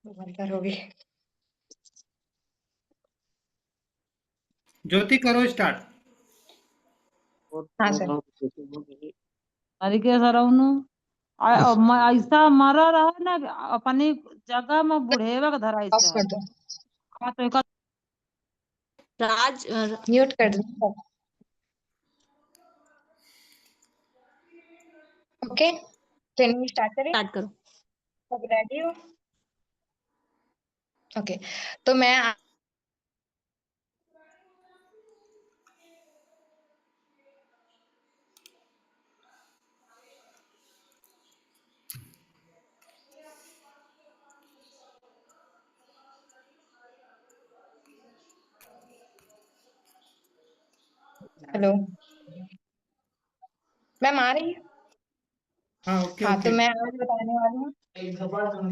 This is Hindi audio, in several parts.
बंद करोगे? ज्योति करो स्टार्ट। हाँ सर। अरे कैसा रहूं ऐसा मरा रहा ना अपनी जगह में बुढ़ेवा के धराई ऑफ से कर दो। हाँ, तो एक राज म्यूट कर दो। ओके, ट्रेनिंग स्टार्ट करें। स्टार्ट करो। सब रेडी हो? ओके, तो मैं हेलो मैम, आ रही है? हाँ ओके हाँ, तो ओके। मैं आज बताने वाली हूँ।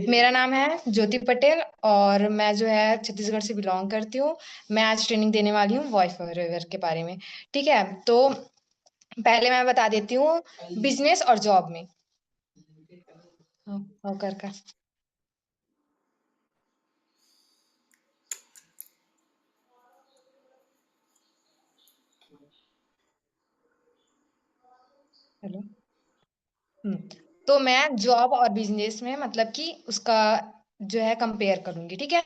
मेरा नाम है ज्योति पटेल और मैं जो है छत्तीसगढ़ से बिलोंग करती हूँ। मैं आज ट्रेनिंग देने वाली हूँ वॉइस ओवर के बारे में। ठीक है, तो पहले मैं बता देती हूँ बिजनेस और जॉब में। हाँ, कर हेलो। हम्म, तो मैं जॉब और बिजनेस में मतलब कि उसका जो है कंपेयर करूंगी। ठीक है,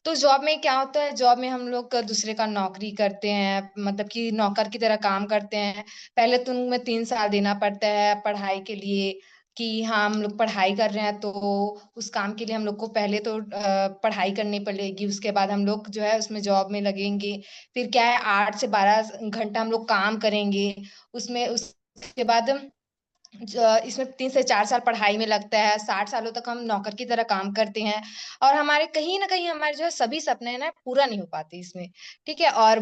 तो जॉब में क्या होता है, जॉब में हम लोग दूसरे का नौकरी करते हैं, मतलब कि नौकर की तरह काम करते हैं। पहले तो उनमें 3 साल देना पड़ता है पढ़ाई के लिए, कि हाँ हम लोग पढ़ाई कर रहे हैं तो उस काम के लिए हम लोग को पहले तो पढ़ाई करनी पड़ेगी। उसके बाद हम लोग जो है उसमें जॉब में लगेंगे। फिर क्या है, 8 से 12 घंटा हम लोग काम करेंगे उसमें। उसके बाद इसमें 3 से 4 साल पढ़ाई में लगता है, 60 सालों तक हम नौकर की तरह काम करते हैं। और हमारे कहीं ना कहीं हमारे जो है सभी सपने हैं ना पूरा नहीं हो पाते इसमें। ठीक है, और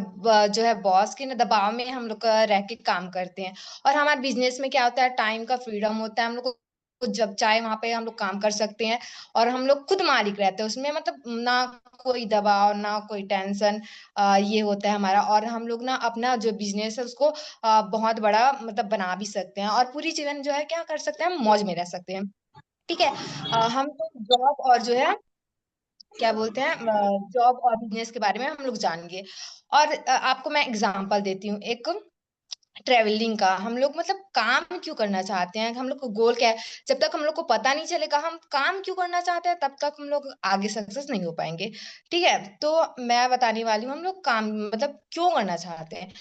जो है बॉस के ना दबाव में हम लोग रह के काम करते हैं। और हमारे बिजनेस में क्या होता है, टाइम का फ्रीडम होता है, हम लोग को जब चाहे वहां पे हम लोग काम कर सकते हैं। और हम लोग खुद मालिक रहते हैं उसमें, मतलब ना कोई दबाव ना कोई टेंशन। ये होता है हमारा। और हम लोग ना अपना जो बिजनेस है उसको बहुत बड़ा मतलब बना भी सकते हैं, और पूरी जीवन जो है क्या कर सकते हैं, हम मौज में रह सकते हैं। ठीक है, हम तो जॉब और जो है क्या बोलते हैं, जॉब और बिजनेस के बारे में हम लोग जानेंगे। और आपको मैं एग्जांपल देती हूँ एक। ट्रेवलिंग का हम लोग मतलब काम क्यों करना चाहते हैं, हम लोग को गोल क्या है, जब तक हम लोग को पता नहीं चलेगा हम काम क्यों करना चाहते हैं तब तक हम लोग आगे सक्सेस नहीं हो पाएंगे। ठीक है, तो मैं बताने वाली हूँ हम लोग काम मतलब क्यों करना चाहते हैं।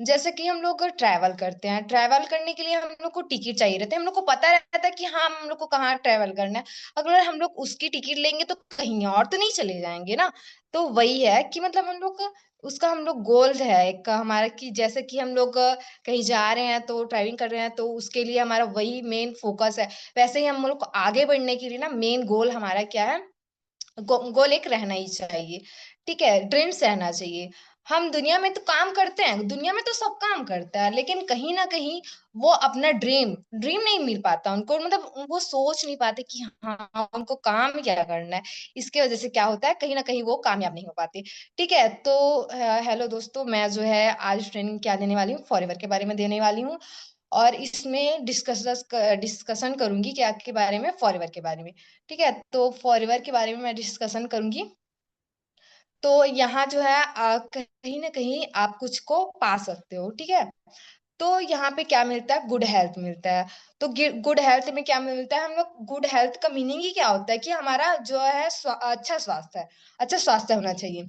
जैसे कि हम लोग ट्रैवल करते हैं, ट्रैवल करने के लिए हम लोग को टिकट चाहिए रहता है, हम लोग को पता रहता है कि हाँ हम लोग को कहाँ ट्रैवल करना है। अगर हम लोग उसकी टिकट लेंगे तो कहीं और तो नहीं चले जाएंगे ना। तो वही है कि मतलब हम लोग उसका हम लोग गोल है एक हमारा, कि जैसे कि हम लोग कहीं जा रहे हैं तो ड्राइविंग कर रहे हैं तो उसके लिए हमारा वही मेन फोकस है। वैसे ही हम लोग को आगे बढ़ने के लिए ना मेन गोल हमारा क्या है, गोल एक रहना ही चाहिए। ठीक है, ड्रीम्स रहना चाहिए। हम दुनिया में तो काम करते हैं, दुनिया में तो सब काम करता है, लेकिन कहीं ना कहीं वो अपना ड्रीम ड्रीम नहीं मिल पाता उनको, मतलब वो सोच नहीं पाते कि हाँ उनको काम क्या करना है। इसके वजह से क्या होता है, कहीं ना कहीं वो कामयाब नहीं हो पाते। ठीक है, तो हेलो दोस्तों, मैं जो है आज ट्रेनिंग क्या देने वाली हूँ, फॉरएवर के बारे में देने वाली हूँ। और इसमें डिस्कशन करूंगी क्या के बारे में, फॉरएवर के बारे में। ठीक है, तो फॉरएवर के बारे में मैं डिस्कशन करूंगी। तो यहाँ जो है कहीं ना कहीं आप कुछ को पा सकते हो। ठीक है, तो यहाँ पे क्या मिलता है, गुड हेल्थ मिलता है। तो गुड हेल्थ में क्या मिलता है, हम लोग गुड हेल्थ का मीनिंग ही क्या होता है कि हमारा जो है अच्छा स्वास्थ्य है, अच्छा स्वास्थ्य होना चाहिए।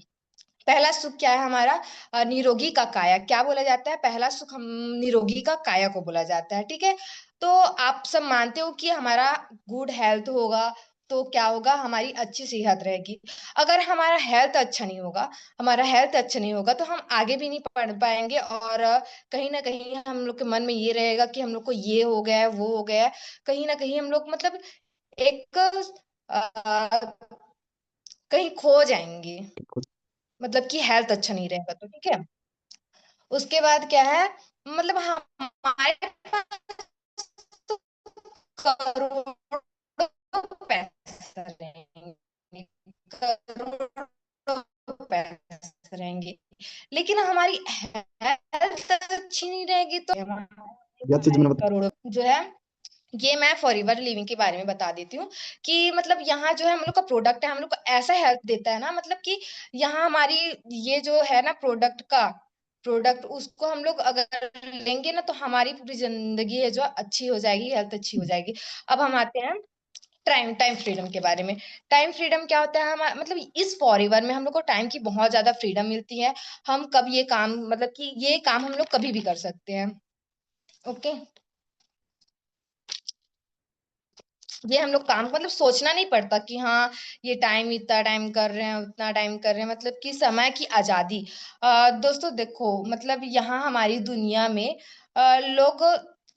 पहला सुख क्या है हमारा, निरोगी का काया, क्या बोला जाता है, पहला सुख हम निरोगी का काया को बोला जाता है। ठीक है, तो आप सब मानते हो कि हमारा गुड हेल्थ होगा तो क्या होगा, हमारी अच्छी सेहत रहेगी। अगर हमारा हेल्थ अच्छा नहीं होगा, हमारा हेल्थ अच्छा नहीं होगा तो हम आगे भी नहीं पढ़ पाएंगे। और कहीं ना कहीं हम लोग के मन में ये रहेगा कि हम लोग को ये हो गया है वो हो गया है। कहीं ना कहीं हम लोग मतलब एक कहीं खो जाएंगे, मतलब कि हेल्थ अच्छा नहीं रहेगा तो। ठीक है, उसके बाद क्या है, मतलब हमारे पास तो करोड़ों पैसे रहेंगे, करोड़ों पैसे रहेंगे, लेकिन हमारी हेल्थ अच्छी नहीं रहेगी तो या तो हमारे तुमने करोड़ों जो है ये मैं फॉरएवर लिविंग के बारे में बता देती हूँ कि मतलब यहाँ जो है हम लोग का प्रोडक्ट है, हम लोग को ऐसा हेल्प देता है ना, मतलब कि यहाँ हमारी ये जो है ना प्रोडक्ट उसको हम लोग अगर लेंगे ना तो हमारी पूरी जिंदगी है जो अच्छी हो जाएगी, हेल्थ अच्छी हो जाएगी। अब हम आते हैं टाइम टाइम फ्रीडम के बारे में। टाइम फ्रीडम क्या होता है? हम मतलब इस फॉरएवर में हम लोग को टाइम की बहुत ज्यादा फ्रीडम मिलती है। हम कब ये काम मतलब कि ये काम हम लोग कभी भी कर सकते हैं। ओके, ये हम लोग काम मतलब सोचना नहीं पड़ता कि हाँ ये टाइम इतना टाइम कर रहे हैं उतना टाइम कर रहे हैं, मतलब कि समय की आजादी। दोस्तों देखो, मतलब यहाँ हमारी दुनिया में लोग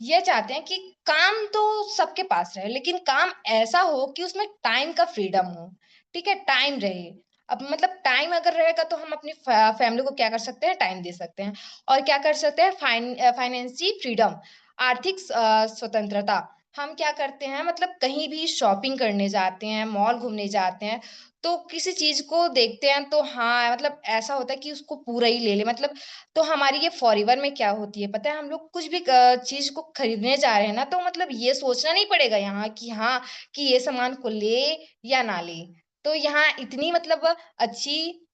ये चाहते हैं कि काम तो सबके पास रहे, लेकिन काम ऐसा हो कि उसमें टाइम का फ्रीडम हो। ठीक है, टाइम रहे। अब मतलब टाइम अगर रहेगा तो हम अपनी फैमिली को क्या कर सकते हैं? टाइम दे सकते हैं। और क्या कर सकते हैं? फाइनेंशियल फ्रीडम, आर्थिक स्वतंत्रता। हम क्या करते हैं? मतलब कहीं भी शॉपिंग करने जाते हैं, मॉल घूमने जाते हैं, तो किसी चीज को देखते हैं तो हाँ मतलब ऐसा होता है कि उसको पूरा ही ले ले, मतलब। तो हमारी ये फॉरएवर में क्या होती है पता है? हम लोग कुछ भी चीज को खरीदने जा रहे हैं ना, तो मतलब ये सोचना नहीं पड़ेगा यहाँ कि हाँ कि ये सामान को ले या ना ले। तो यहाँ इतनी मतलब अच्छी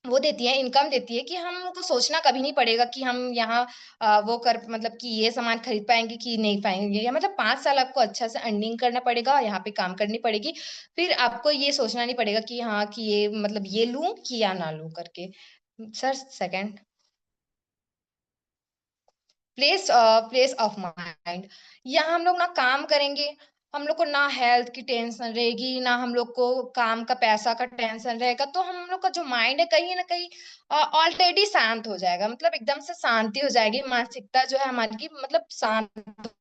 वो देती है, इनकम देती है कि हमको सोचना कभी नहीं पड़ेगा कि हम यहाँ वो कर मतलब कि ये सामान खरीद पाएंगे कि नहीं पाएंगे। या मतलब 5 साल आपको अच्छा से अर्निंग करना पड़ेगा, यहाँ पे काम करनी पड़ेगी, फिर आपको ये सोचना नहीं पड़ेगा कि हाँ कि ये मतलब ये लूं कि या ना लूं करके। Sir second, place of mind. यहाँ हम लोग ना काम करेंगे, हम लोग को ना हेल्थ की टेंशन रहेगी, ना हम लोग को काम का पैसा का टेंशन रहेगा, तो हम लोग का जो माइंड है कहीं ना कहीं ऑलरेडी शांत हो जाएगा, मतलब एकदम से शांति हो जाएगी, मानसिकता जो है हमारी की मतलब शांत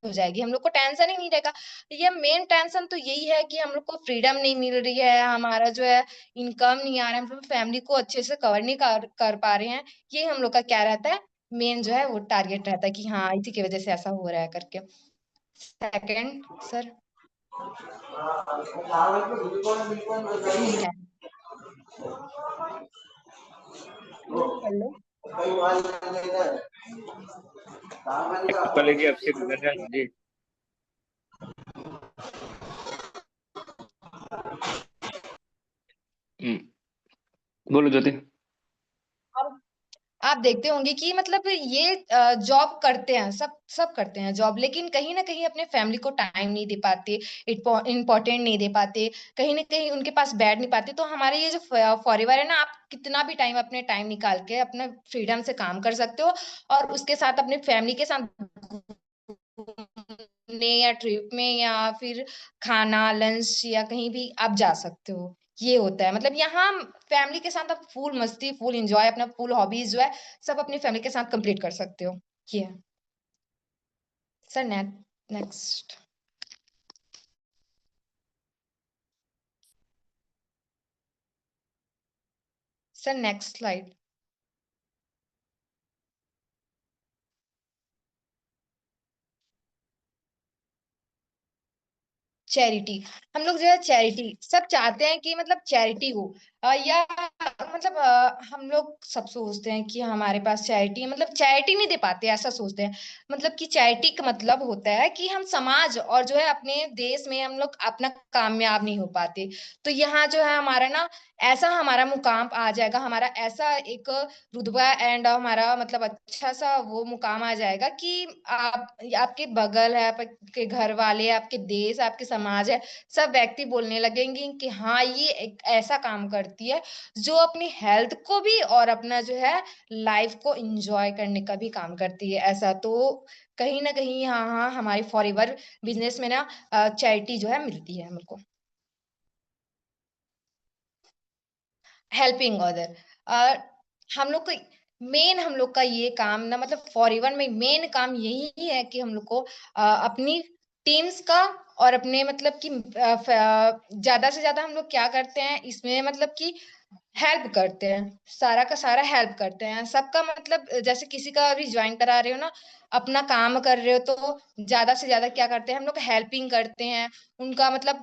हो जाएगी, हम लोग को टेंशन ही नहीं रहेगा। ये मेन टेंशन तो यही है कि हम लोग को फ्रीडम नहीं मिल रही है, हमारा जो है इनकम नहीं आ रहा है, हम लोग फैमिली को अच्छे से कवर नहीं कर पा रहे हैं। ये हम लोग का क्या रहता है? मेन जो है वो टारगेट रहता है कि हाँ इसी की वजह से ऐसा हो रहा है करके। सेकंड सर, कर लो। कॉलेज आपसे गुजर जी। बोलो ज्योति। अब आप देखते होंगे कि मतलब ये जॉब करते हैं, सब सब करते हैं जॉब, लेकिन कहीं ना कहीं अपने फैमिली को टाइम नहीं दे पाते, इम्पोर्टेंट नहीं दे पाते, कहीं ना कहीं उनके पास बैठ नहीं पाते। तो हमारे ये जो फॉरएवर है ना, आप कितना भी टाइम अपने टाइम निकाल के अपने फ्रीडम से काम कर सकते हो, और उसके साथ अपने फैमिली के साथ घूमने या ट्रिप में या फिर खाना लंच या कहीं भी आप जा सकते हो। ये होता है मतलब यहाँ फैमिली के साथ आप फुल मस्ती फुल एंजॉय अपना फुल हॉबीज जो है सब अपनी फैमिली के साथ कंप्लीट कर सकते हो। ये है। Sir next. Sir next slide. Charity. हम लोग जो है चैरिटी सब चाहते हैं कि मतलब चैरिटी हो, या मतलब हम लोग सब सोचते हैं कि हमारे पास चैरिटी है, मतलब चैरिटी नहीं दे पाते ऐसा सोचते हैं। मतलब कि चैरिटी का मतलब होता है कि हम समाज और जो है अपने देश में हम लोग अपना कामयाब नहीं हो पाते, तो यहाँ जो है हमारा ना ऐसा हमारा मुकाम आ जाएगा, हमारा ऐसा एक रुतबा एंड हमारा मतलब अच्छा सा वो मुकाम आ जाएगा कि आप आपके बगल है, आपके घर वाले, आपके देश, आपके समाज है, सब व्यक्ति बोलने लगेंगे कि हाँ ये एक ऐसा काम करती है जो अपनी हेल्थ को भी और अपना जो है लाइफ को एंजॉय करने का भी काम करती है। ऐसा तो कहीं ना कहीं हाँ हाँ हमारी फॉरएवर बिजनेस में ना चैरिटी जो है मिलती है हमको। हेल्पिंग अदर, हम लोग को मेन हम लोग का ये काम ना मतलब फॉरएवर में मेन काम यही है कि हम लोग को अपनी टीम्स का और अपने मतलब कि ज्यादा से ज्यादा हम लोग क्या करते हैं इसमें मतलब कि हेल्प करते हैं, सारा का सारा हेल्प करते हैं सबका, मतलब जैसे किसी का भी ज्वाइन करा रहे हो ना, अपना काम कर रहे हो तो ज्यादा से ज्यादा क्या करते हैं हम लोग? हेल्पिंग करते हैं उनका, मतलब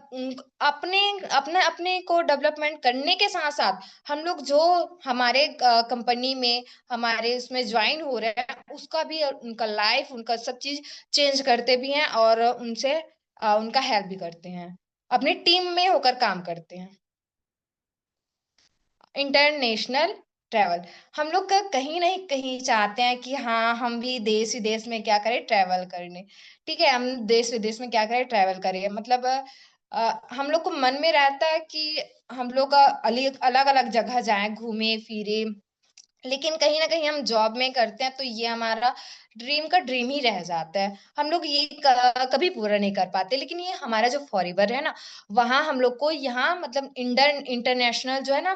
अपने अपने अपने को डेवलपमेंट करने के साथ साथ हम लोग जो हमारे कंपनी में हमारे उसमें ज्वाइन हो रहे हैं उसका भी उनका लाइफ उनका सब चीज चेंज करते भी हैं और उनसे उनका हेल्प भी करते हैं, अपनी टीम में होकर काम करते हैं। इंटरनेशनल ट्रैवल, हम लोग का कहीं नहीं कहीं चाहते हैं कि हाँ हम भी देश विदेश में क्या करें, ट्रैवल करने। ठीक है, हम देश विदेश में क्या करें, ट्रैवल करें। मतलब हम लोग को मन में रहता है कि हम लोग अलग अलग जगह जाएं, घूमे फिरे। लेकिन कहीं ना कहीं हम जॉब में करते हैं तो ये हमारा ड्रीम का ड्रीम ही रह जाता है, हम लोग ये कभी पूरा नहीं कर पाते। लेकिन ये हमारा जो फॉरएवर है ना, वहाँ हम लोग को यहाँ मतलब इंटरनेशनल जो है ना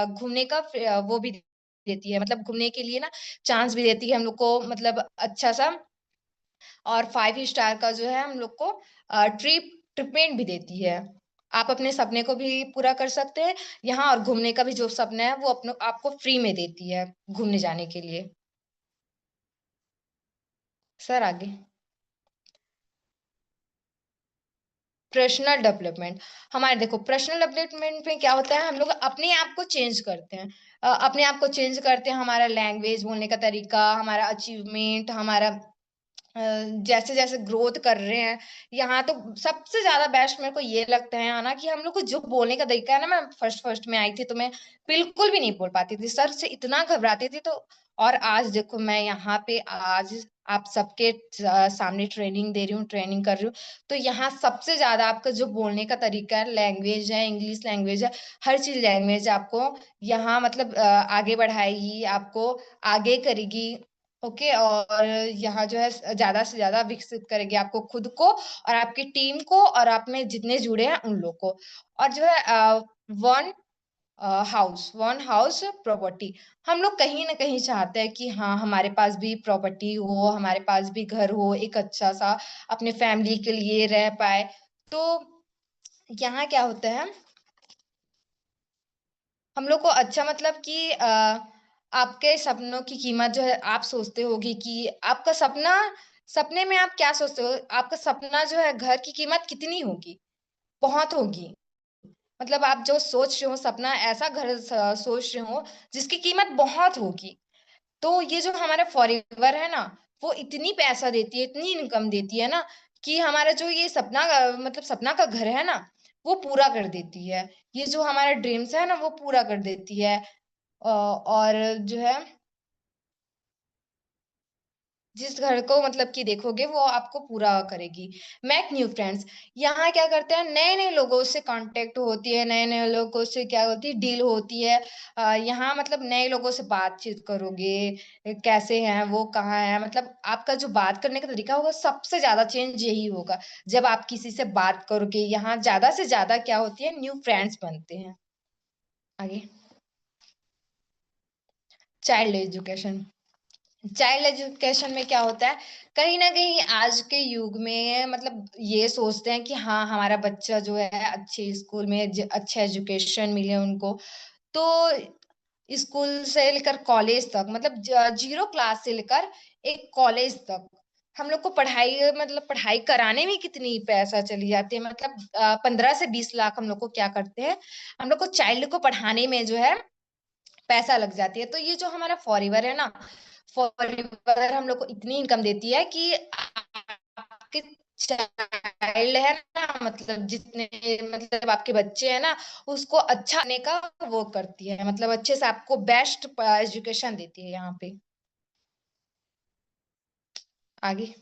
घूमने का वो भी देती है, मतलब घूमने के लिए ना चांस भी देती है हम लोग को, मतलब अच्छा सा। और 5 स्टार का जो है हम लोग को ट्रीटमेंट भी देती है। आप अपने सपने को भी पूरा कर सकते हैं यहाँ, और घूमने का भी जो सपना है वो अपने आपको फ्री में देती है घूमने जाने के लिए। सर आगे, पर्सनल डेवलपमेंट। हमारे देखो पर्सनल डेवलपमेंट में क्या होता है, हम लोग अपने आप को चेंज करते हैं, अपने आप को चेंज करते हैं। हमारा लैंग्वेज बोलने का तरीका, हमारा अचीवमेंट, हमारा जैसे जैसे ग्रोथ कर रहे हैं यहाँ, तो सबसे ज्यादा बेस्ट मेरे को ये लगता है ना कि हम लोग को जो बोलने का तरीका है ना, मैं फर्स्ट फर्स्ट में आई थी तो मैं बिल्कुल भी नहीं बोल पाती थी, सर से इतना घबराती थी। तो और आज देखो मैं यहाँ पे आज आप सबके सामने ट्रेनिंग दे रही हूँ, ट्रेनिंग कर रही हूँ। तो यहाँ सबसे ज्यादा आपका जो बोलने का तरीका है, लैंग्वेज है, इंग्लिश लैंग्वेज है, हर चीज लैंग्वेज आपको यहाँ मतलब आगे बढ़ाएगी, आपको आगे करेगी। ओके, और यहाँ जो है ज्यादा से ज्यादा विकसित करेगी आपको खुद को और आपकी टीम को और आप में जितने जुड़े हैं उन लोग को। और जो है वन वन हाउस प्रॉपर्टी, हम लोग कहीं ना कहीं चाहते हैं कि हाँ हमारे पास भी प्रॉपर्टी हो, हमारे पास भी घर हो, एक अच्छा सा अपने फैमिली के लिए रह पाए। तो यहाँ क्या होता है, हम लोग को अच्छा मतलब कि आपके सपनों की कीमत जो है, आप सोचते होगी कि आपका सपना, सपने में आप क्या सोचते हो, आपका सपना जो है घर की कीमत कितनी होगी, बहुत होगी। मतलब आप जो सोच रहे हो सपना, ऐसा घर सोच रहे हो जिसकी कीमत बहुत होगी। तो ये जो हमारा फॉरएवर है ना, वो इतनी पैसा देती है, इतनी इनकम देती है ना, कि हमारा जो ये सपना मतलब सपना का घर है ना, वो पूरा कर देती है। ये जो हमारा ड्रीम्स है ना, वो पूरा कर देती है। और जो है जिस घर को मतलब कि देखोगे वो आपको पूरा करेगी। मेक न्यू फ्रेंड्स, यहाँ क्या करते हैं, नए नए लोगों से कांटेक्ट होती है, नए नए लोगों से क्या होती है, डील होती है। यहाँ मतलब नए लोगों से बातचीत करोगे, कैसे हैं वो, कहाँ है, मतलब आपका जो बात करने का तरीका होगा सबसे ज्यादा चेंज यही होगा जब आप किसी से बात करोगे। यहाँ ज्यादा से ज्यादा क्या होती है, न्यू फ्रेंड्स बनते हैं। आगे, चाइल्ड एजुकेशन। चाइल्ड एजुकेशन में क्या होता है, कहीं ना कहीं आज के युग में मतलब ये सोचते हैं कि हाँ हमारा बच्चा जो है अच्छे स्कूल में अच्छा एजुकेशन मिले उनको। तो स्कूल से लेकर कॉलेज तक, मतलब 0 क्लास से लेकर एक कॉलेज तक हम लोग को पढ़ाई, मतलब पढ़ाई कराने में कितनी पैसा चली जाती है, मतलब 15 से 20 लाख हम लोग को क्या करते हैं, हम लोग को चाइल्ड को पढ़ाने में जो है पैसा लग जाती है। तो ये जो हमारा फॉरएवर है ना, फॉरएवर हम लोग को इतनी इनकम देती है कि आपके चाइल्ड है ना, मतलब जितने मतलब आपके बच्चे हैं ना, उसको अच्छा करने का वो करती है, मतलब अच्छे से आपको बेस्ट एजुकेशन देती है यहाँ पे। आगे,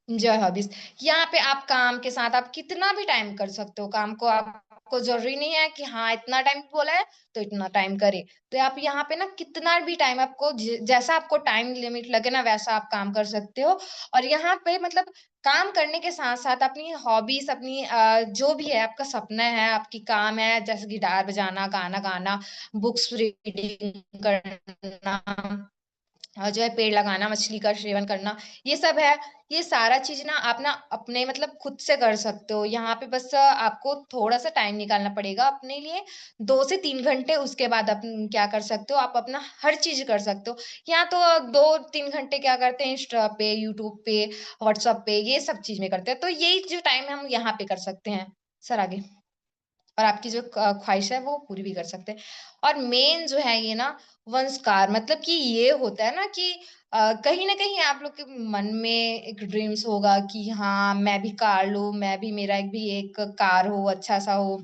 एंजॉय हॉबीज, यहाँ पे आप काम के साथ आप कितना भी टाइम कर सकते हो काम को, आपको जरूरी नहीं है कि हाँ इतना टाइम बोला है तो इतना टाइम करे। तो आप यहाँ पे ना कितना भी टाइम आपको जैसा आपको टाइम लिमिट लगे ना वैसा आप काम कर सकते हो। और यहाँ पे मतलब काम करने के साथ साथ अपनी हॉबीज, अपनी जो भी है आपका सपना है, आपकी काम है, जैसे गिटार बजाना, गाना गाना, बुक्स रीडिंग करना, और जो है पेड़ लगाना, मछली का सेवन करना, ये सब है। ये सारा चीज ना आप ना अपने मतलब खुद से कर सकते हो। यहाँ पे बस आपको थोड़ा सा टाइम निकालना पड़ेगा अपने लिए, 2 से 3 घंटे। उसके बाद आप क्या कर सकते हो, आप अपना हर चीज कर सकते हो। यहाँ तो 2-3 घंटे क्या करते हैं, इंस्टा पे, यूट्यूब पे, व्हाट्सएप पे, ये सब चीज में करते हैं। तो यही जो टाइम हम यहाँ पे कर सकते हैं। सर आगे, और आपकी जो ख्वाहिश है वो पूरी भी कर सकते हैं। और मेन जो है ये ना वंस कार, मतलब कि ये होता है ना कि कहीं न कहीं आप लोग के मन में एक ड्रीम्स होगा कि हाँ, मैं भी कार लूँ, मैं भी मेरा एक भी एक कार हो, अच्छा-सा हो।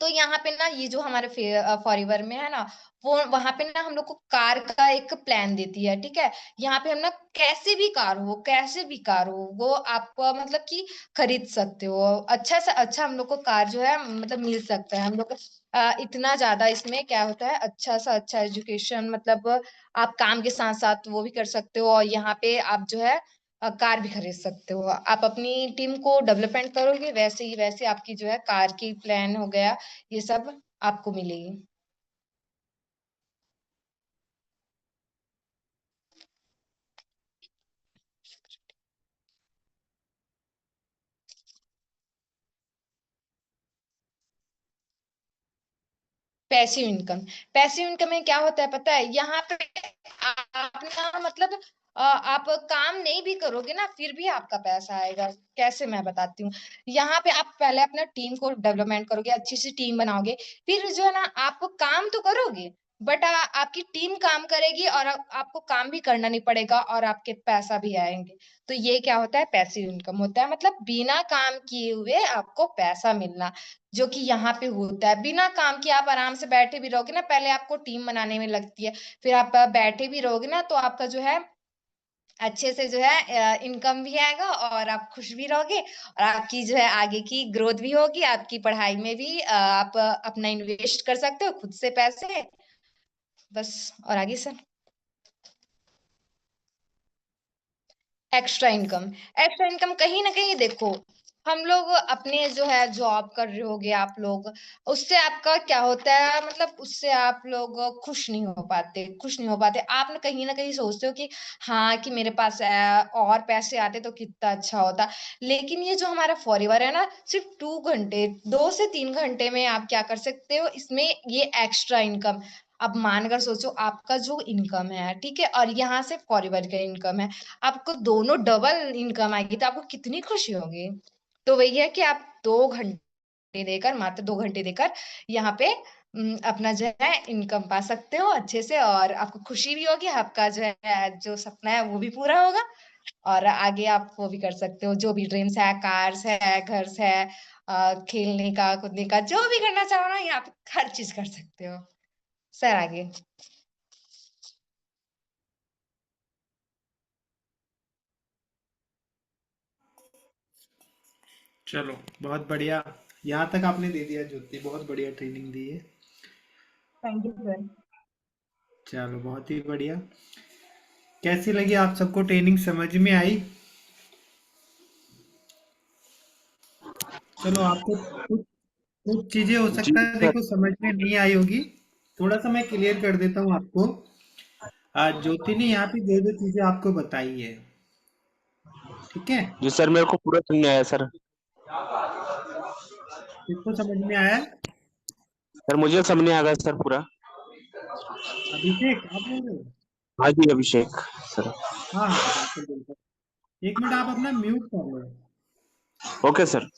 तो यहाँ पे ना ये जो हमारे फॉरएवर में है ना, वो वहाँ पे ना हम लोग को कार का एक प्लान देती है, ठीक है? यहाँ पे हम ना कैसे भी कार हो, वो आप मतलब कि खरीद सकते हो। अच्छा से अच्छा हम लोग को कार जो है मतलब मिल सकता है। हम लोग को इतना ज़्यादा इसमें क्या होता है, अच्छा से अच्छा एजुकेशन, मतलब आप काम के साथ-साथ वो भी कर सकते हो और यहाँ पे आप जो है कार भी खरीद सकते हो। आप अपनी टीम को डेवलपमेंट करोगे वैसे ही वैसे आपकी जो है कार की प्लान हो गया, ये सब आपको मिलेगी। पैसिव इनकम में क्या होता है पता है? यहाँ पे आप ना मतलब आप काम नहीं भी करोगे ना फिर भी आपका पैसा आएगा। कैसे मैं बताती हूँ। यहाँ पे आप पहले अपना टीम को डेवलपमेंट करोगे, अच्छी सी टीम बनाओगे, फिर जो है ना आप काम तो करोगे बट आपकी टीम काम करेगी और आपको काम भी करना नहीं पड़ेगा और आपके पैसा भी आएंगे। तो ये क्या होता है, पैसिव इनकम होता है, मतलब बिना काम किए हुए आपको पैसा मिलना, जो कि यहाँ पे होता है। बिना काम किए आप आराम से बैठे भी रहोगे ना, पहले आपको टीम बनाने में लगती है, फिर आप बैठे भी रहोगे ना तो आपका जो है अच्छे से जो है इनकम भी आएगा और आप खुश भी रहोगे और आपकी जो है आगे की ग्रोथ भी होगी, आपकी पढ़ाई में भी आप अपना इन्वेस्ट कर सकते हो खुद से पैसे, बस। और आगे सर, एक्स्ट्रा इनकम कहीं ना कहीं देखो, हम लोग अपने जो है जॉब कर रहे होगे आप लोग, उससे आपका क्या होता है, मतलब उससे आप लोग खुश नहीं हो पाते। आप ना कहीं सोचते हो कि हाँ कि मेरे पास और पैसे आते तो कितना अच्छा होता। लेकिन ये जो हमारा फॉरएवर है ना, सिर्फ 2 घंटे 2 से 3 घंटे में आप क्या कर सकते हो इसमें, ये एक्स्ट्रा इनकम। अब मानकर सोचो आपका जो इनकम है, ठीक है, और यहाँ से फॉरएवर का इनकम है, आपको दोनों डबल इनकम आएगी तो आपको कितनी खुशी होगी। तो वही है कि आप 2 घंटे देकर, मात्र 2 घंटे देकर यहाँ पे अपना जो है इनकम पा सकते हो अच्छे से और आपको खुशी भी होगी, आपका जो है जो सपना है वो भी पूरा होगा और आगे आप वो भी कर सकते हो, जो भी ड्रीम्स है, कार्स है, घर है, खेलने का, कूदने का, जो भी करना चाहो ना यहाँ पे हर चीज कर सकते हो। सर आगे। चलो बहुत बढ़िया। यहाँ तक आपने दे दिया ज्योति, बहुत बढ़िया ट्रेनिंग दी है। Thank you sir. चलो बहुत ही बढ़िया। कैसी लगी आप सबको ट्रेनिंग, समझ में आई? चलो आपको कुछ कुछ चीजें हो जी सकता है सर। देखो समझ में नहीं आई होगी, थोड़ा सा मैं क्लियर कर देता हूँ आपको। आज ज्योति ने यहाँ पे जो जो चीजें आपको बताई है, ठीक है, जी सर, मेरे को पूरा समझ में आया सर। किसको समझ में आया? सर मुझे समझ में आ गया सर पूरा। अभिषेक आप बोल रहे हो? हाँ जी अभिषेक सर। हाँ हाँ बिल्कुल बिल्कुल। एक मिनट आप अपना म्यूट कर लो। Okay sir.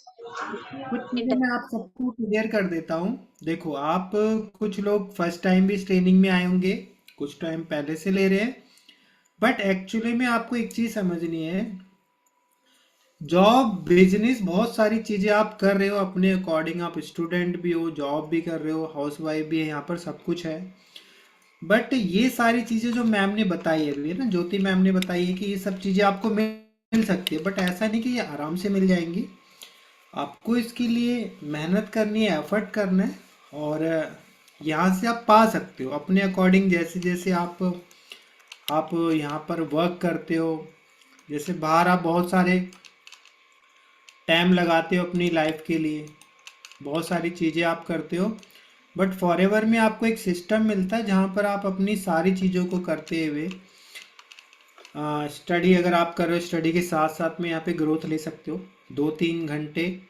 कुछ चीजें मैं आप सबको क्लियर कर देता हूँ। देखो आप, कुछ लोग फर्स्ट टाइम भी इस ट्रेनिंग में आए होंगे, कुछ टाइम पहले से ले रहे हैं, बट एक्चुअली में आपको एक चीज समझनी है। जॉब, बिजनेस, बहुत सारी चीजें आप कर रहे हो अपने अकॉर्डिंग, आप स्टूडेंट भी हो, जॉब भी कर रहे हो, हाउस वाइफ भी है, यहाँ पर सब कुछ है। बट ये सारी चीजें जो मैम ने बताई है अभी ना, ज्योति मैम ने बताई है कि ये सब चीजें आपको मिल सकती है, बट ऐसा नहीं कि ये आराम से मिल जाएंगी। आपको इसके लिए मेहनत करनी है, एफर्ट करना है, और यहाँ से आप पा सकते हो अपने अकॉर्डिंग। जैसे जैसे आप यहाँ पर वर्क करते हो, जैसे बाहर आप बहुत सारे टाइम लगाते हो अपनी लाइफ के लिए, बहुत सारी चीज़ें आप करते हो, बट फॉरएवर में आपको एक सिस्टम मिलता है जहाँ पर आप अपनी सारी चीज़ों को करते हुए, स्टडी अगर आप कर रहे हो, स्टडी के साथ साथ में यहाँ पे ग्रोथ ले सकते हो, 2-3 घंटे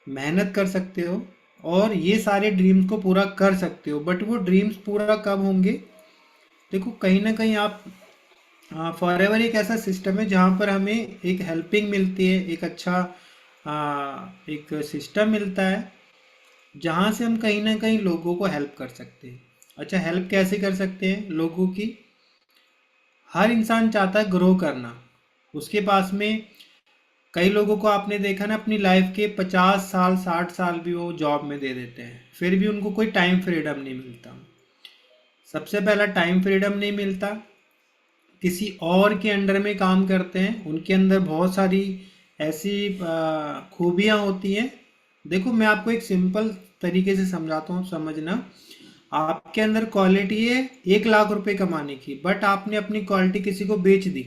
मेहनत कर सकते हो और ये सारे ड्रीम्स को पूरा कर सकते हो। बट वो ड्रीम्स पूरा कब होंगे? देखो कहीं ना कहीं आप, फॉरएवर एक ऐसा सिस्टम है जहाँ पर हमें एक हेल्पिंग मिलती है, एक अच्छा एक सिस्टम मिलता है जहाँ से हम कहीं ना कहीं लोगों को हेल्प कर सकते हैं। अच्छा, हेल्प कैसे कर सकते हैं लोगों की? हर इंसान चाहता है ग्रो करना। उसके पास में कई लोगों को आपने देखा ना, अपनी लाइफ के 50 साल 60 साल भी वो जॉब में दे देते हैं, फिर भी उनको कोई टाइम फ्रीडम नहीं मिलता। सबसे पहला टाइम फ्रीडम नहीं मिलता, किसी और के अंडर में काम करते हैं, उनके अंदर बहुत सारी ऐसी खूबियाँ होती हैं। देखो, मैं आपको एक सिंपल तरीके से समझाता हूँ, समझना। आपके अंदर क्वालिटी है 1 लाख रुपए कमाने की, बट आपने अपनी क्वालिटी किसी को बेच दी।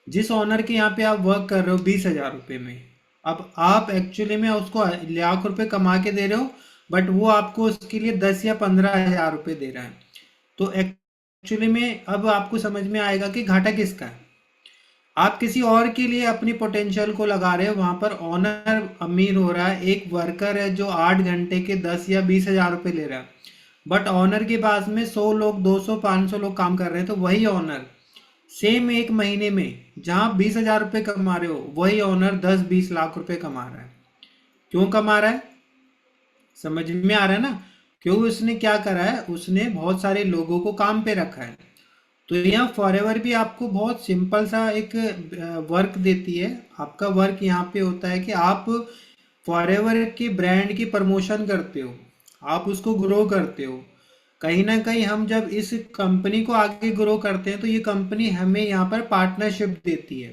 जिस ऑनर के यहाँ पे आप वर्क कर रहे हो 20,000 रुपये में, अब आप एक्चुअली में उसको 1 लाख रुपए कमा के दे रहे हो, बट वो आपको उसके लिए 10 या 15 हज़ार रुपये दे रहा है। तो एक्चुअली में अब आपको समझ में आएगा कि घाटा किसका है। आप किसी और के लिए अपनी पोटेंशियल को लगा रहे हो, वहां पर ऑनर अमीर हो रहा है, एक वर्कर है जो 8 घंटे के 10 या 20 हज़ार रुपये ले रहा है, बट ऑनर के पास में 100 लोग 200 500 लोग काम कर रहे हैं। तो वही ऑनर सेम एक महीने में जहां 20,000 रुपये कमा रहे हो, वही ऑनर 10 20 लाख रुपए कमा रहा है। क्यों कमा रहा है? समझ में आ रहा है ना? क्यों? उसने क्या करा है, उसने बहुत सारे लोगों को काम पे रखा है। तो यहाँ फॉरएवर भी आपको बहुत सिंपल सा एक वर्क देती है। आपका वर्क यहाँ पे होता है कि आप फॉरएवर के ब्रांड की प्रमोशन करते हो, आप उसको ग्रो करते हो। कहीं ना कहीं हम जब इस कंपनी को आगे ग्रो करते हैं, तो ये कंपनी हमें यहाँ पर पार्टनरशिप देती है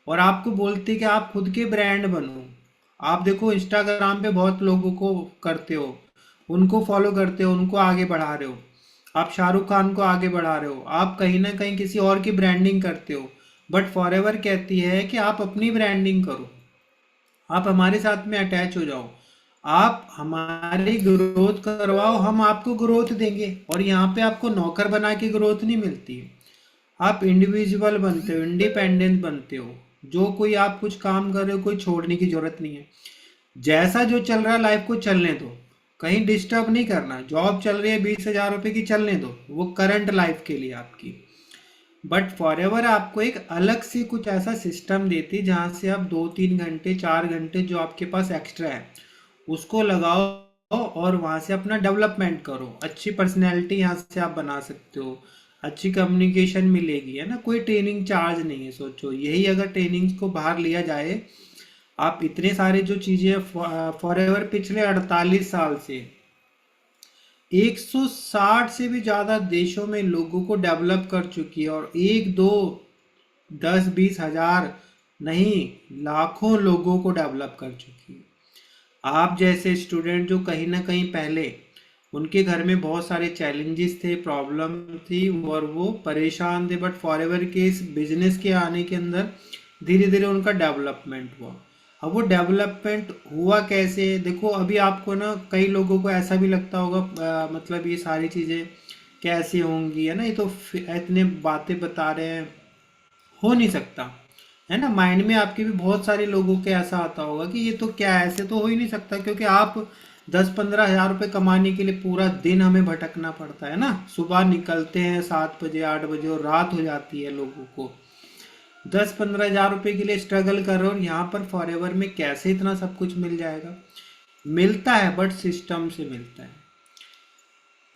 और आपको बोलती है कि आप खुद के ब्रांड बनो। आप देखो, इंस्टाग्राम पे बहुत लोगों को करते हो, उनको फॉलो करते हो, उनको आगे बढ़ा रहे हो। आप शाहरुख खान को आगे बढ़ा रहे हो, आप कहीं ना कहीं किसी और की ब्रांडिंग करते हो। बट फॉरएवर कहती है कि आप अपनी ब्रांडिंग करो, आप हमारे साथ में अटैच हो जाओ, आप हमारी ग्रोथ करवाओ, हम आपको ग्रोथ देंगे। और यहाँ पे आपको नौकर बना के ग्रोथ नहीं मिलती है, आप इंडिविजुअल बनते हो, इंडिपेंडेंट बनते हो। जो कोई आप कुछ काम कर रहे हो, कोई छोड़ने की जरूरत नहीं है। जैसा जो चल रहा है लाइफ को चलने दो, कहीं डिस्टर्ब नहीं करना। जॉब चल रही है 20,000 रुपये की, चलने दो, वो करंट लाइफ के लिए आपकी। बट फॉरएवर आपको एक अलग से कुछ ऐसा सिस्टम देती है जहाँ से आप 2 3 घंटे 4 घंटे जो आपके पास एक्स्ट्रा है उसको लगाओ और वहाँ से अपना डेवलपमेंट करो। अच्छी पर्सनैलिटी यहाँ से आप बना सकते हो, अच्छी कम्युनिकेशन मिलेगी, है ना? कोई ट्रेनिंग चार्ज नहीं है। सोचो, यही अगर ट्रेनिंग को बाहर लिया जाए, आप इतने सारे जो चीज़ें फॉरएवर पिछले 48 साल से 160 से भी ज़्यादा देशों में लोगों को डेवलप कर चुकी है, और 1 2 10 20 हज़ार नहीं, लाखों लोगों को डेवलप कर चुकी है। आप जैसे स्टूडेंट जो कहीं ना कहीं पहले उनके घर में बहुत सारे चैलेंजेस थे, प्रॉब्लम थी और वो परेशान थे, बट फॉरएवर के इस बिजनेस के आने के अंदर धीरे धीरे उनका डेवलपमेंट हुआ। अब वो डेवलपमेंट हुआ कैसे? देखो, अभी आपको ना कई लोगों को ऐसा भी लगता होगा मतलब ये सारी चीज़ें कैसे होंगी, है ना? ये तो इतने बातें बता रहे हैं, हो नहीं सकता, है ना? माइंड में आपके भी बहुत सारे लोगों के ऐसा आता होगा कि ये तो क्या, ऐसे तो हो ही नहीं सकता, क्योंकि आप 10 15 हज़ार रुपये कमाने के लिए पूरा दिन हमें भटकना पड़ता है ना। सुबह निकलते हैं 7 बजे 8 बजे और रात हो जाती है लोगों को। 10 15 हज़ार रुपये के लिए स्ट्रगल कर रहे हो, और यहाँ पर फॉरएवर में कैसे इतना सब कुछ मिल जाएगा? मिलता है, बट सिस्टम से मिलता है।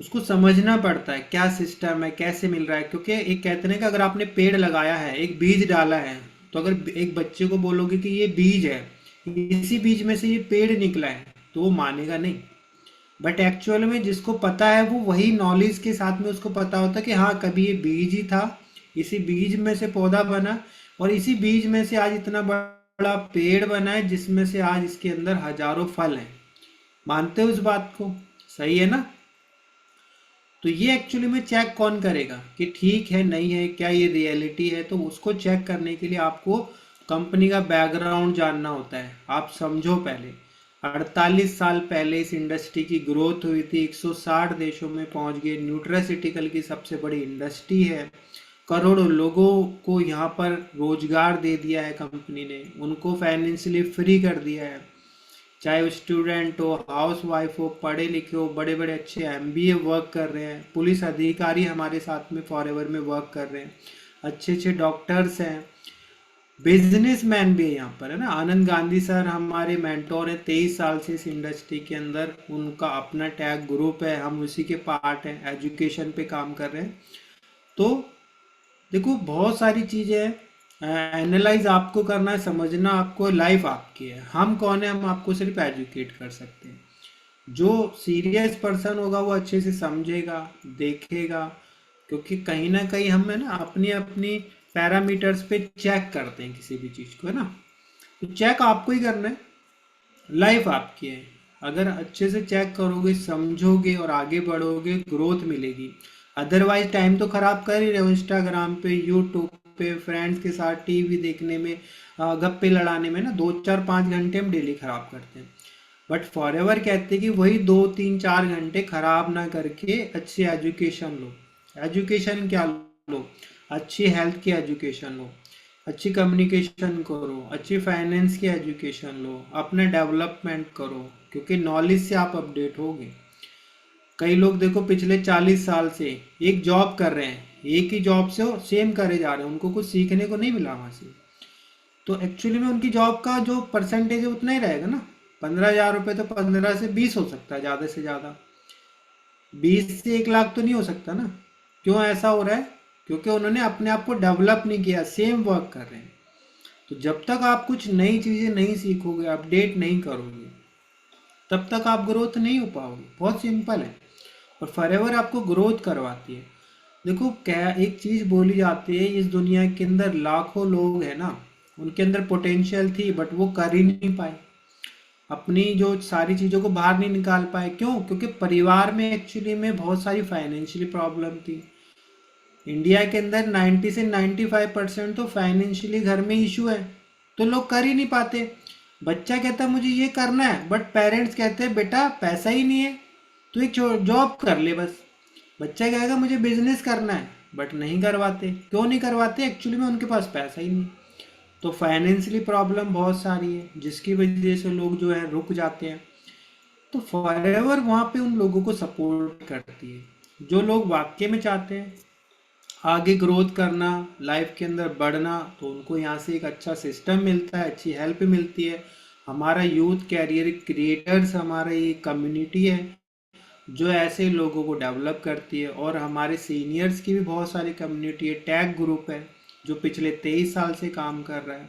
उसको समझना पड़ता है क्या सिस्टम है, कैसे मिल रहा है। क्योंकि एक कहते हैं कि अगर आपने पेड़ लगाया है, एक बीज डाला है, तो अगर एक बच्चे को बोलोगे कि ये बीज है, इसी बीज में से ये पेड़ निकला है, तो वो मानेगा नहीं। बट एक्चुअल में जिसको पता है, वो वही नॉलेज के साथ में उसको पता होता है कि हाँ, कभी ये बीज ही था, इसी बीज में से पौधा बना, और इसी बीज में से आज इतना बड़ा पेड़ बना है, जिसमें से आज इसके अंदर हजारों फल हैं। मानते हो उस बात को? सही है ना? तो ये एक्चुअली में चेक कौन करेगा कि ठीक है नहीं है, क्या ये रियलिटी है? तो उसको चेक करने के लिए आपको कंपनी का बैकग्राउंड जानना होता है। आप समझो, पहले 48 साल पहले इस इंडस्ट्री की ग्रोथ हुई थी, 160 देशों में पहुंच गए, न्यूट्रास्यूटिकल की सबसे बड़ी इंडस्ट्री है, करोड़ों लोगों को यहाँ पर रोजगार दे दिया है कंपनी ने, उनको फाइनेंशियली फ्री कर दिया है। चाहे वो स्टूडेंट हो, हाउस वाइफ हो, पढ़े लिखे हो, बड़े बड़े अच्छे एमबीए वर्क कर रहे हैं, पुलिस अधिकारी हमारे साथ में फॉरएवर में वर्क कर रहे हैं, अच्छे अच्छे डॉक्टर्स हैं, बिजनेसमैन भी है यहाँ पर, है ना। आनंद गांधी सर हमारे मेंटोर है, 23 साल से इस इंडस्ट्री के अंदर, उनका अपना टैग ग्रुप है, हम उसी के पार्ट हैं, एजुकेशन पे काम कर रहे हैं। तो देखो बहुत सारी चीज़ें हैं, एनालाइज आपको करना है, समझना आपको, लाइफ आपकी है, हम कौन है, हम आपको सिर्फ एजुकेट कर सकते हैं। जो सीरियस पर्सन होगा वो अच्छे से समझेगा, देखेगा, क्योंकि कहीं ना कहीं हम है ना अपनी अपनी पैरामीटर्स पे चेक करते हैं किसी भी चीज़ को, है ना। तो चेक आपको ही करना है, लाइफ आपकी है। अगर अच्छे से चेक करोगे, समझोगे और आगे बढ़ोगे, ग्रोथ मिलेगी। अदरवाइज टाइम तो खराब कर ही रहे हो इंस्टाग्राम पे, यूट्यूब पे, फ्रेंड्स के साथ टीवी देखने में, गप्पे लड़ाने में ना 2 4 5 घंटे हम डेली खराब करते हैं। बट फॉर एवर कहते हैं कि वही 2 3 4 घंटे खराब ना करके अच्छी एजुकेशन लो। एजुकेशन क्या लो? अच्छी हेल्थ की एजुकेशन लो, अच्छी कम्युनिकेशन करो, अच्छी फाइनेंस की एजुकेशन लो, अपना डेवलपमेंट करो, क्योंकि नॉलेज से आप अपडेट होगे। कई लोग देखो पिछले 40 साल से एक जॉब कर रहे हैं, एक ही जॉब से सेम करे जा रहे हैं, उनको कुछ सीखने को नहीं मिला वहां से। तो एक्चुअली में उनकी जॉब का जो परसेंटेज है उतना ही रहेगा ना। 15,000 रुपये तो 15 से 20 हो सकता है, ज़्यादा से ज़्यादा 20 से 1 लाख तो नहीं हो सकता ना। क्यों ऐसा हो रहा है? क्योंकि उन्होंने अपने आप को डेवलप नहीं किया, सेम वर्क कर रहे हैं। तो जब तक आप कुछ नई चीज़ें नहीं सीखोगे, अपडेट नहीं करोगे, तब तक आप ग्रोथ नहीं हो पाओगे। बहुत सिंपल है। और फॉरएवर आपको ग्रोथ करवाती है। देखो क्या एक चीज़ बोली जाती है, इस दुनिया के अंदर लाखों लोग हैं ना, उनके अंदर पोटेंशियल थी बट वो कर ही नहीं पाए, अपनी जो सारी चीज़ों को बाहर नहीं निकाल पाए। क्यों? क्योंकि परिवार में एक्चुअली में बहुत सारी फाइनेंशियली प्रॉब्लम थी। इंडिया के अंदर 90 से 95% तो फाइनेंशियली घर में इशू है, तो लोग कर ही नहीं पाते। बच्चा कहता है मुझे ये करना है, बट पेरेंट्स कहते हैं बेटा पैसा ही नहीं है, तो एक जॉब कर ले बस। बच्चा कहेगा मुझे बिजनेस करना है, बट नहीं करवाते। क्यों नहीं करवाते? एक्चुअली में उनके पास पैसा ही नहीं। तो फाइनेंशियली प्रॉब्लम बहुत सारी है, जिसकी वजह से लोग जो है रुक जाते हैं। तो फॉरएवर वहाँ पे उन लोगों को सपोर्ट करती है जो लोग वाकई में चाहते हैं आगे ग्रोथ करना, लाइफ के अंदर बढ़ना। तो उनको यहाँ से एक अच्छा सिस्टम मिलता है, अच्छी हेल्प मिलती है। हमारा यूथ कैरियर क्रिएटर्स, हमारा ये कम्युनिटी है जो ऐसे लोगों को डेवलप करती है। और हमारे सीनियर्स की भी बहुत सारी कम्युनिटी है, टैग ग्रुप है जो पिछले 23 साल से काम कर रहा है,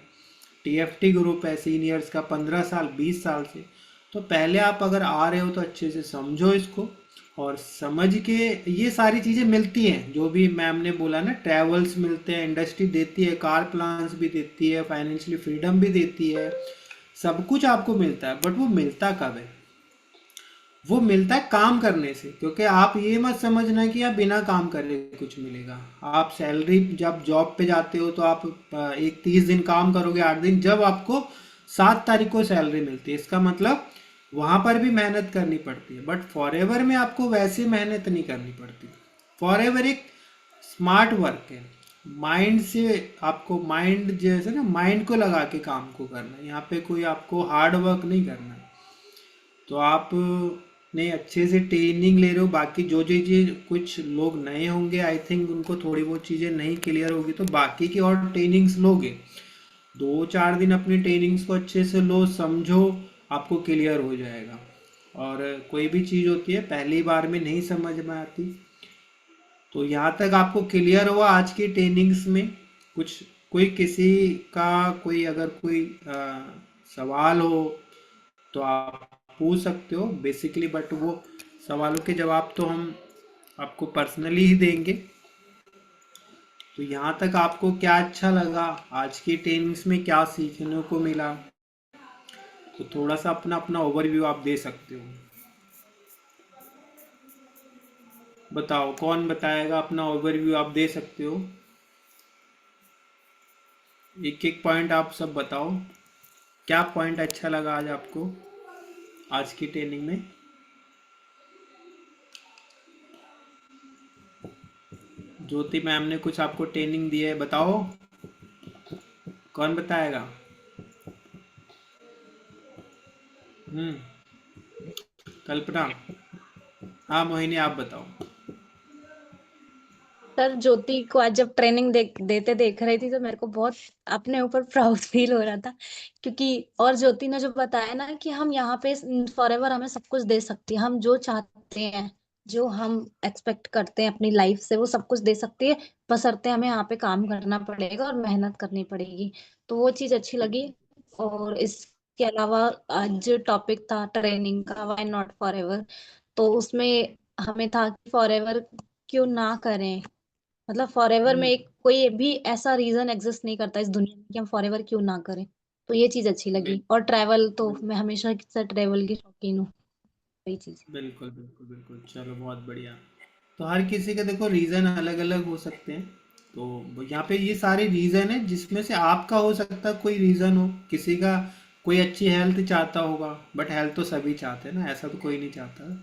टीएफटी ग्रुप है सीनियर्स का 15 साल 20 साल से। तो पहले आप अगर आ रहे हो तो अच्छे से समझो इसको, और समझ के ये सारी चीज़ें मिलती हैं जो भी मैम ने बोला ना, ट्रैवल्स मिलते हैं, इंडस्ट्री देती है, कार प्लान्स भी देती है, फाइनेंशियली फ्रीडम भी देती है, सब कुछ आपको मिलता है। बट वो मिलता कब है? वो मिलता है काम करने से। क्योंकि आप ये मत समझना कि आप बिना काम करे कुछ मिलेगा। आप सैलरी जब जॉब पे जाते हो तो आप एक 30 दिन काम करोगे, 8 दिन, जब आपको 7 तारीख को सैलरी मिलती है, इसका मतलब वहां पर भी मेहनत करनी पड़ती है। बट फॉरएवर में आपको वैसे मेहनत नहीं करनी पड़ती। फॉरएवर एक स्मार्ट वर्क है, माइंड से आपको, माइंड जैसे ना, माइंड को लगा के काम को करना है। यहाँ पे कोई आपको हार्ड वर्क नहीं करना है। तो आप ने अच्छे से ट्रेनिंग ले रहे हो। बाकी जो चीज़ें कुछ लोग नए होंगे, आई थिंक उनको थोड़ी बहुत चीज़ें नहीं क्लियर होगी, तो बाकी की और ट्रेनिंग्स लोगे। 2 4 दिन अपनी ट्रेनिंग्स को अच्छे से लो, समझो, आपको क्लियर हो जाएगा। और कोई भी चीज़ होती है पहली बार में नहीं समझ में आती। तो यहाँ तक आपको क्लियर हुआ आज की ट्रेनिंग्स में कुछ? कोई किसी का कोई अगर कोई सवाल हो तो आप पूछ सकते हो बेसिकली, बट वो सवालों के जवाब तो हम आपको पर्सनली ही देंगे। तो यहाँ तक आपको क्या अच्छा लगा, आज की ट्रेनिंग्स में क्या सीखने को मिला? तो थोड़ा सा अपना अपना ओवरव्यू आप दे सकते हो। बताओ कौन बताएगा? अपना ओवरव्यू आप दे सकते हो, एक एक पॉइंट आप सब बताओ। क्या पॉइंट अच्छा लगा आज आपको आज की ट्रेनिंग में? ज्योति मैम ने कुछ आपको ट्रेनिंग दी है, बताओ कौन बताएगा? कल्पना। हाँ मोहिनी आप बताओ। सर ज्योति को आज जब ट्रेनिंग देते देख रही थी तो मेरे को बहुत अपने ऊपर प्राउड फील हो रहा था, क्योंकि और ज्योति ने जो बताया ना कि हम यहाँ पे फॉरएवर हमें सब कुछ दे सकती है, हम जो चाहते हैं, जो हम एक्सपेक्ट करते हैं अपनी लाइफ से वो सब कुछ दे सकती है, बशर्ते हमें यहाँ पे काम करना पड़ेगा और मेहनत करनी पड़ेगी। तो वो चीज अच्छी लगी। और इसके अलावा आज जो टॉपिक था ट्रेनिंग का, व्हाई नॉट फॉरएवर, तो उसमें हमें था कि फॉरएवर क्यों ना करें, मतलब फॉरएवर में एक कोई भी ऐसा रीजन एग्जिस्ट नहीं करता इस दुनिया में कि हम फॉरएवर क्यों ना करें। तो ये चीज अच्छी लगी। और ट्रैवल तो मैं हमेशा से ट्रैवल की शौकीन हूँ, वही चीज। बिल्कुल बिल्कुल बिल्कुल, चलो बहुत बढ़िया। तो हर किसी के देखो रीज़न अलग अलग हो सकते हैं। तो यहाँ पे ये सारे रीज़न है जिसमें से आपका हो सकता है कोई रीज़न हो, किसी का कोई अच्छी हेल्थ चाहता होगा, बट हेल्थ तो सभी चाहते हैं ना, ऐसा तो कोई नहीं चाहता।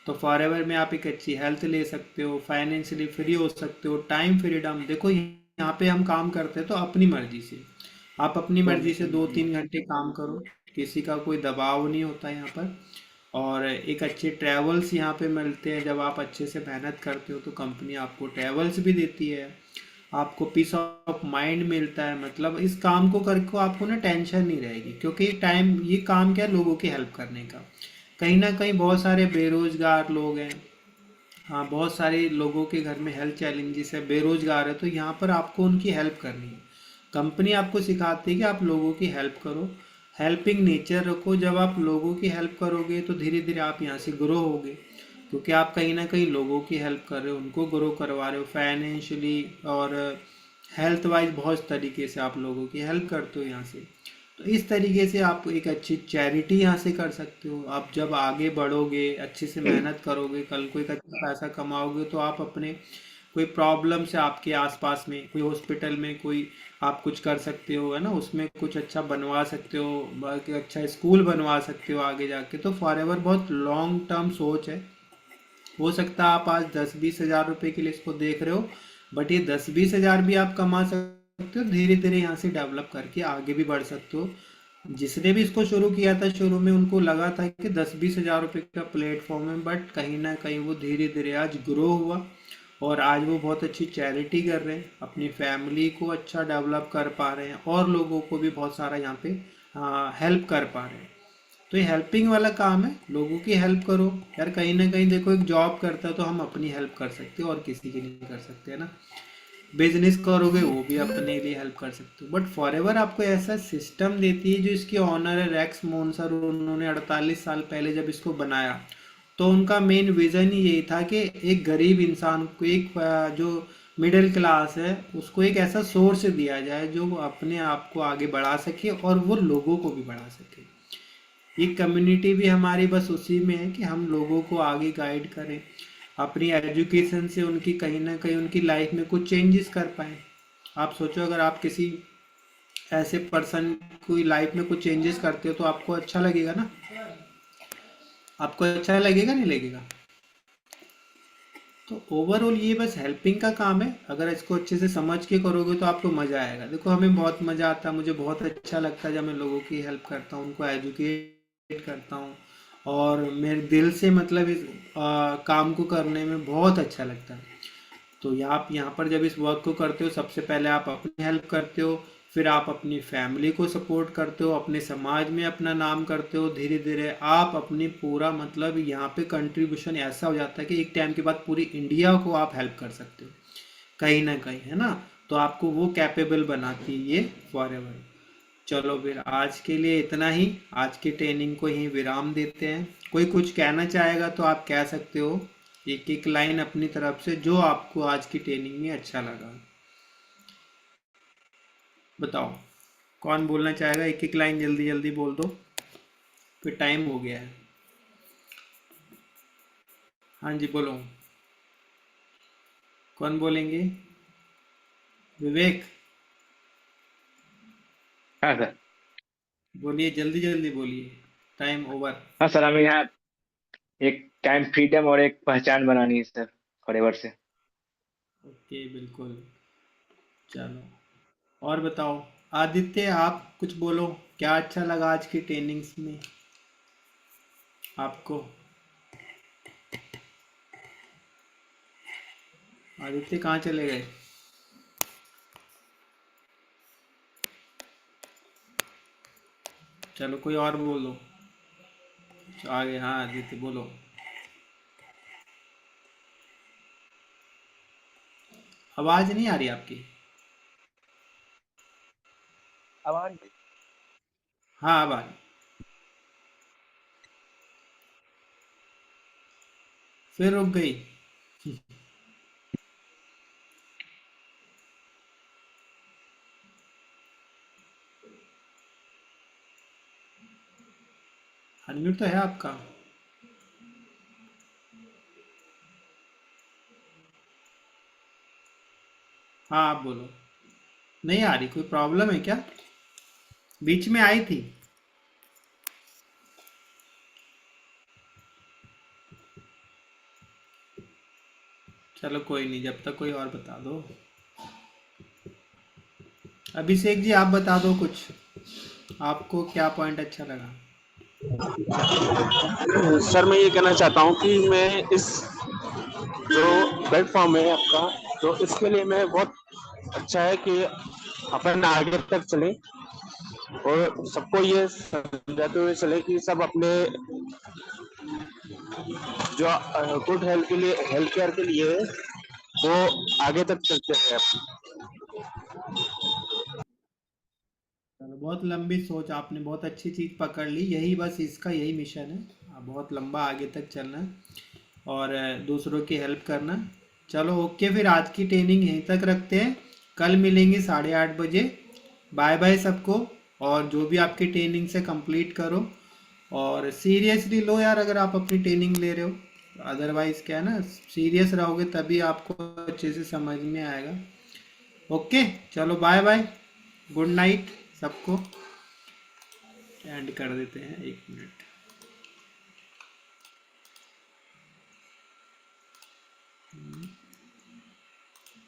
तो फॉरएवर में आप एक अच्छी हेल्थ ले सकते हो, फाइनेंशियली फ्री हो सकते हो, टाइम फ्रीडम। देखो यहाँ पे हम काम करते हैं तो अपनी मर्जी से, आप अपनी मर्जी से 2-3 घंटे काम करो, किसी का कोई दबाव नहीं होता यहाँ पर। और एक अच्छे ट्रैवल्स यहाँ पे मिलते हैं, जब आप अच्छे से मेहनत करते हो तो कंपनी आपको ट्रैवल्स भी देती है, आपको पीस ऑफ माइंड मिलता है। मतलब इस काम को करके आपको ना टेंशन नहीं रहेगी, क्योंकि ये काम क्या है, लोगों की हेल्प करने का। कहीं ना कहीं बहुत सारे बेरोजगार लोग हैं, हाँ बहुत सारे लोगों के घर में हेल्थ चैलेंजेस है, बेरोजगार है, तो यहाँ पर आपको उनकी हेल्प करनी है। कंपनी आपको सिखाती है कि आप लोगों की हेल्प करो, हेल्पिंग नेचर रखो। जब आप लोगों की हेल्प करोगे तो धीरे धीरे आप यहाँ से ग्रो होगे, क्योंकि आप कहीं ना कहीं लोगों की हेल्प कर रहे हो, उनको ग्रो करवा रहे हो फाइनेंशियली और हेल्थ वाइज। बहुत तरीके से आप लोगों की हेल्प करते हो यहाँ से। तो इस तरीके से आप एक अच्छी चैरिटी यहाँ से कर सकते हो। आप जब आगे बढ़ोगे, अच्छे से मेहनत करोगे, कल को एक अच्छा पैसा कमाओगे, तो आप अपने कोई प्रॉब्लम से आपके आसपास में कोई हॉस्पिटल में कोई आप कुछ कर सकते हो, है ना, उसमें कुछ अच्छा बनवा सकते हो, बाकी अच्छा स्कूल बनवा सकते हो आगे जाके। तो फॉरएवर बहुत लॉन्ग टर्म सोच है। हो सकता है आप आज 10-20 हज़ार रुपए के लिए इसको देख रहे हो, बट ये 10-20 हज़ार भी आप कमा सकते हो, धीरे धीरे यहाँ से डेवलप करके आगे भी बढ़ सकते हो। जिसने भी इसको शुरू किया था, शुरू में उनको लगा था कि 10-20 हज़ार रुपए का प्लेटफॉर्म है, बट कहीं ना कहीं वो धीरे धीरे आज ग्रो हुआ और आज वो बहुत अच्छी चैरिटी कर रहे हैं, अपनी फैमिली को अच्छा डेवलप कर पा रहे हैं और लोगों को भी बहुत सारा यहाँ पे हेल्प कर पा रहे हैं। तो ये हेल्पिंग वाला काम है, लोगों की हेल्प करो यार। कहीं ना कहीं देखो, एक जॉब करता है तो हम अपनी हेल्प कर सकते हो और किसी की नहीं कर सकते, है ना। बिजनेस करोगे वो भी अपने लिए हेल्प कर सकते हो, बट फॉरएवर आपको ऐसा सिस्टम देती है। जो इसके ऑनर है रेक्स मोन्सर, उन्होंने 48 साल पहले जब इसको बनाया, तो उनका मेन विजन ही यही था कि एक गरीब इंसान को, एक जो मिडिल क्लास है, उसको एक ऐसा सोर्स दिया जाए जो अपने आप को आगे बढ़ा सके और वो लोगों को भी बढ़ा सके। ये कम्युनिटी भी हमारी बस उसी में है कि हम लोगों को आगे गाइड करें, अपनी एजुकेशन से उनकी कहीं ना कहीं उनकी लाइफ में कुछ चेंजेस कर पाए। आप सोचो, अगर आप किसी ऐसे पर्सन की लाइफ में कुछ चेंजेस करते हो तो आपको अच्छा लगेगा ना, आपको अच्छा लगेगा नहीं लगेगा। तो ओवरऑल ये बस हेल्पिंग का काम है, अगर इसको अच्छे से समझ के करोगे तो आपको मज़ा आएगा। देखो हमें बहुत मज़ा आता है, मुझे बहुत अच्छा लगता है जब मैं लोगों की हेल्प करता हूँ, उनको एजुकेट करता हूँ, और मेरे दिल से मतलब इस काम को करने में बहुत अच्छा लगता है। तो आप यहाँ पर जब इस वर्क को करते हो, सबसे पहले आप अपनी हेल्प करते हो, फिर आप अपनी फैमिली को सपोर्ट करते हो, अपने समाज में अपना नाम करते हो, धीरे धीरे आप अपनी पूरा मतलब यहाँ पे कंट्रीब्यूशन ऐसा हो जाता है कि एक टाइम के बाद पूरी इंडिया को आप हेल्प कर सकते हो कहीं ना कहीं, है ना। तो आपको वो कैपेबल बनाती है ये फॉरएवर। चलो फिर आज के लिए इतना ही, आज की ट्रेनिंग को यहीं विराम देते हैं। कोई कुछ कहना चाहेगा तो आप कह सकते हो, एक एक लाइन अपनी तरफ से जो आपको आज की ट्रेनिंग में अच्छा लगा। बताओ कौन बोलना चाहेगा, एक एक लाइन जल्दी जल्दी बोल दो, फिर टाइम हो गया है। हाँ जी बोलो, कौन बोलेंगे? विवेक, हाँ सर। बोलिए जल्दी जल्दी बोलिए, टाइम ओवर। हाँ सर, हमें यहाँ एक टाइम फ्रीडम और एक पहचान बनानी है सर फॉरएवर से। ओके बिल्कुल, चलो और बताओ। आदित्य आप कुछ बोलो, क्या अच्छा लगा आज की ट्रेनिंग्स में आपको? आदित्य कहाँ चले गए? चलो कोई और बोलो। आगे, हाँ आदित्य बोलो। आवाज नहीं आ रही आपकी। आवाज हाँ अब आ रही। फिर रुक गई। अनम्यूट तो है आपका। हाँ आप बोलो। नहीं आ रही, कोई प्रॉब्लम है क्या? बीच में आई थी। चलो कोई नहीं, जब तक कोई और बता दो। अभिषेक जी आप बता दो कुछ, आपको क्या पॉइंट अच्छा लगा? सर मैं ये कहना चाहता हूँ कि मैं इस जो प्लेटफॉर्म है आपका, तो इसके लिए मैं बहुत अच्छा है कि अपन आगे तक चले और सबको ये समझाते हुए चले कि सब अपने जो गुड हेल्थ के लिए, हेल्थ केयर के लिए वो आगे तक चलते रहे। चलो बहुत लंबी सोच, आपने बहुत अच्छी चीज पकड़ ली। यही बस इसका यही मिशन है, बहुत लंबा आगे तक चलना और दूसरों की हेल्प करना। चलो ओके, फिर आज की ट्रेनिंग यहीं तक रखते हैं। कल मिलेंगे 8:30 बजे। बाय बाय सबको। और जो भी आपकी ट्रेनिंग से कंप्लीट करो और सीरियसली लो यार, अगर आप अपनी ट्रेनिंग ले रहे हो। अदरवाइज क्या है ना, सीरियस रहोगे तभी आपको अच्छे से समझ में आएगा। ओके चलो बाय बाय, गुड नाइट सबको। एंड कर देते हैं, 1 मिनट।